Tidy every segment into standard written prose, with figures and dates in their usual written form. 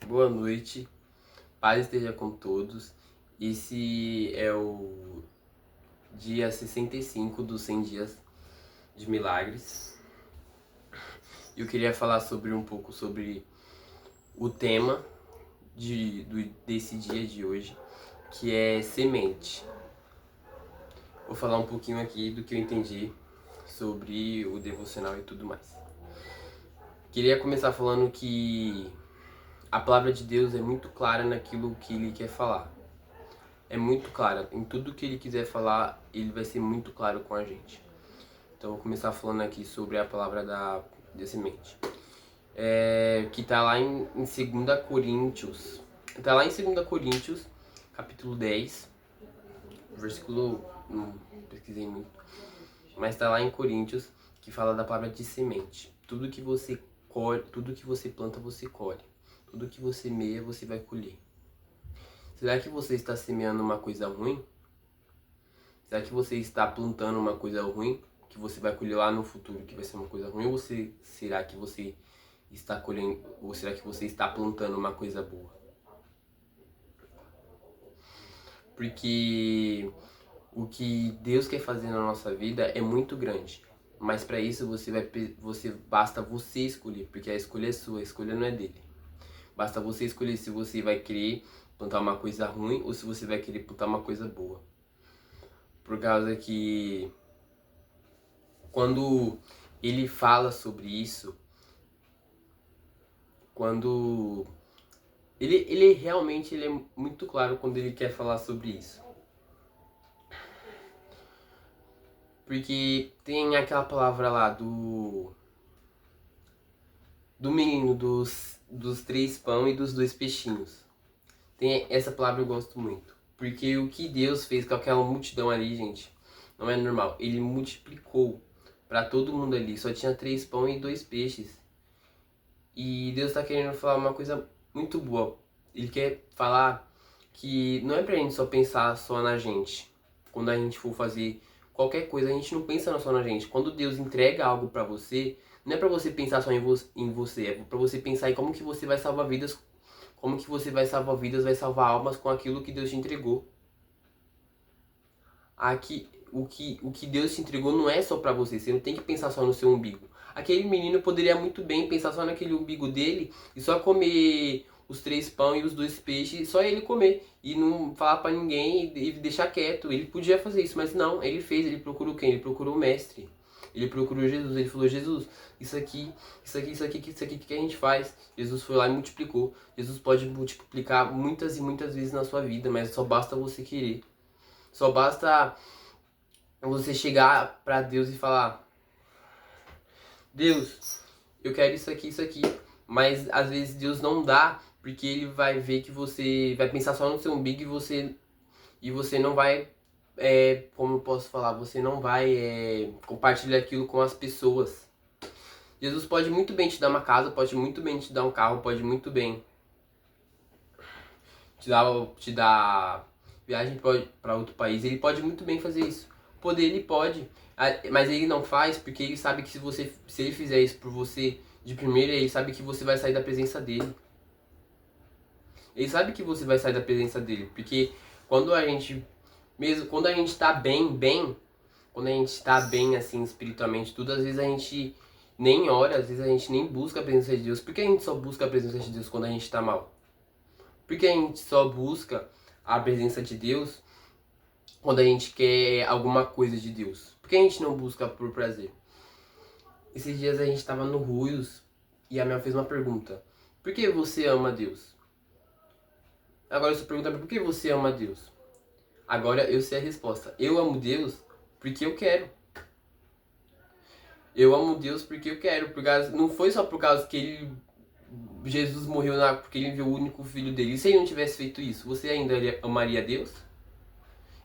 Boa noite, paz esteja com todos. Esse é o dia 65 dos 100 dias de milagres. Eu queria falar um pouco sobre o tema desse dia de hoje, que é semente. Vou falar um pouquinho aqui do que eu entendi sobre o devocional e tudo mais. Queria começar falando que a palavra de Deus é muito clara naquilo que Ele quer falar. É muito clara. Em tudo que Ele quiser falar, Ele vai ser muito claro com a gente. Então, vou começar falando aqui sobre a palavra da semente. Que está lá em 2 Coríntios. Está lá em 2 Coríntios, capítulo 10, versículo... Não pesquisei muito. Mas está lá em Coríntios, que fala da palavra de semente. Tudo que você colhe, tudo que você planta, você colhe. Tudo que você meia, você vai colher. Será que você está semeando uma coisa ruim? Será que você está plantando uma coisa ruim, que você vai colher lá no futuro, que vai ser uma coisa ruim? Ou será que você está colhendo, ou será que você está plantando uma coisa boa? Porque o que Deus quer fazer na nossa vida é muito grande. Mas para isso basta você escolher, porque a escolha é sua, a escolha não é dele. Basta você escolher se você vai querer plantar uma coisa ruim ou se você vai querer plantar uma coisa boa. Por causa que quando ele fala sobre isso, quando ele realmente ele é muito claro quando ele quer falar sobre isso. Porque tem aquela palavra lá do menino dos 3 pão e dos 2 peixinhos. Tem essa palavra eu gosto muito. Porque o que Deus fez com aquela multidão ali, gente, não é normal. Ele multiplicou para todo mundo ali. Só tinha 3 pão e 2 peixes. E Deus está querendo falar uma coisa muito boa. Ele quer falar que não é pra gente só pensar só na gente. Quando a gente for fazer qualquer coisa, a gente não pensa só na gente. Quando Deus entrega algo pra você, não é pra você pensar só em você, é pra você pensar em como que você vai salvar vidas, como que você vai salvar vidas, vai salvar almas com aquilo que Deus te entregou. Aqui, o que Deus te entregou não é só pra você não tem que pensar só no seu umbigo. Aquele menino poderia muito bem pensar só naquele umbigo dele e só comer os 3 pão e os 2 peixes, só ele comer e não falar pra ninguém e deixar quieto. Ele podia fazer isso, mas não, ele fez, ele procurou quem? Ele procurou o mestre. Ele procurou Jesus, ele falou: Jesus, isso aqui que a gente faz. Jesus foi lá e multiplicou. Jesus pode multiplicar muitas e muitas vezes na sua vida, mas só basta você querer. Só basta você chegar pra Deus e falar: Deus, eu quero isso aqui, isso aqui. Mas às vezes Deus não dá, porque ele vai ver que você vai pensar só no seu umbigo e você não vai, como eu posso falar, você não vai compartilhar aquilo com as pessoas. Jesus pode muito bem te dar uma casa, pode muito bem te dar um carro, pode muito bem te dar viagem para outro país. Ele pode muito bem fazer isso. Poder ele pode, mas ele não faz porque ele sabe que se ele fizer isso por você de primeira, ele sabe que você vai sair da presença dele. Ele sabe que você vai sair da presença dele, porque quando a gente, mesmo quando a gente tá bem, quando a gente tá bem assim espiritualmente, tudo, às vezes a gente nem ora, às vezes a gente nem busca a presença de Deus. Por que a gente só busca a presença de Deus quando a gente tá mal? Por que a gente só busca a presença de Deus quando a gente quer alguma coisa de Deus? Por que a gente não busca por prazer? Esses dias a gente tava no Ruios e a Mel fez uma pergunta: por que você ama Deus? Agora eu só pergunto: por que você ama Deus? Agora eu sei a resposta. Eu amo Deus porque eu quero. Eu amo Deus porque eu quero. Não foi só por causa que Jesus morreu porque ele enviou o único filho dele. E se ele não tivesse feito isso, você ainda amaria Deus?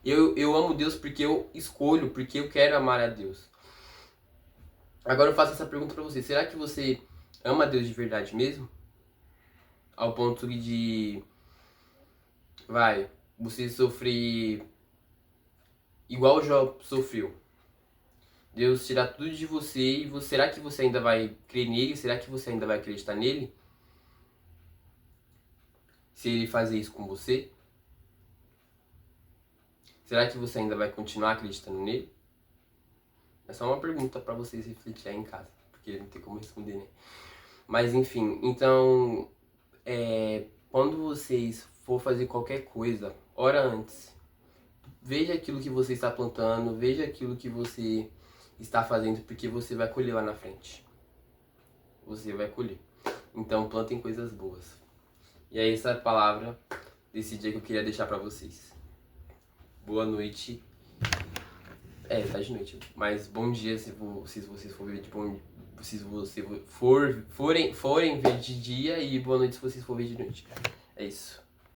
Eu amo Deus porque eu escolho, porque eu quero amar a Deus. Agora eu faço essa pergunta pra você: será que você ama Deus de verdade mesmo? Ao ponto de, você sofrer igual o Jó sofreu. Deus tirar tudo de você e será que você ainda vai crer nele? Será que você ainda vai acreditar nele? se ele fazer isso com você? Será que você ainda vai continuar acreditando nele? É só uma pergunta para vocês refletirem em casa, porque não tem como responder, né? Mas enfim, então, quando vocês for fazer qualquer coisa, ora antes. Veja aquilo que você está plantando, veja aquilo que você está fazendo, porque você vai colher lá na frente. Você vai colher. Então plantem coisas boas. E é essa palavra desse dia que eu queria deixar pra vocês. Boa noite. Tá de noite. Mas bom dia se vocês forem ver de bom. Se você forem ver de dia, e boa noite se vocês forem ver de noite. É isso.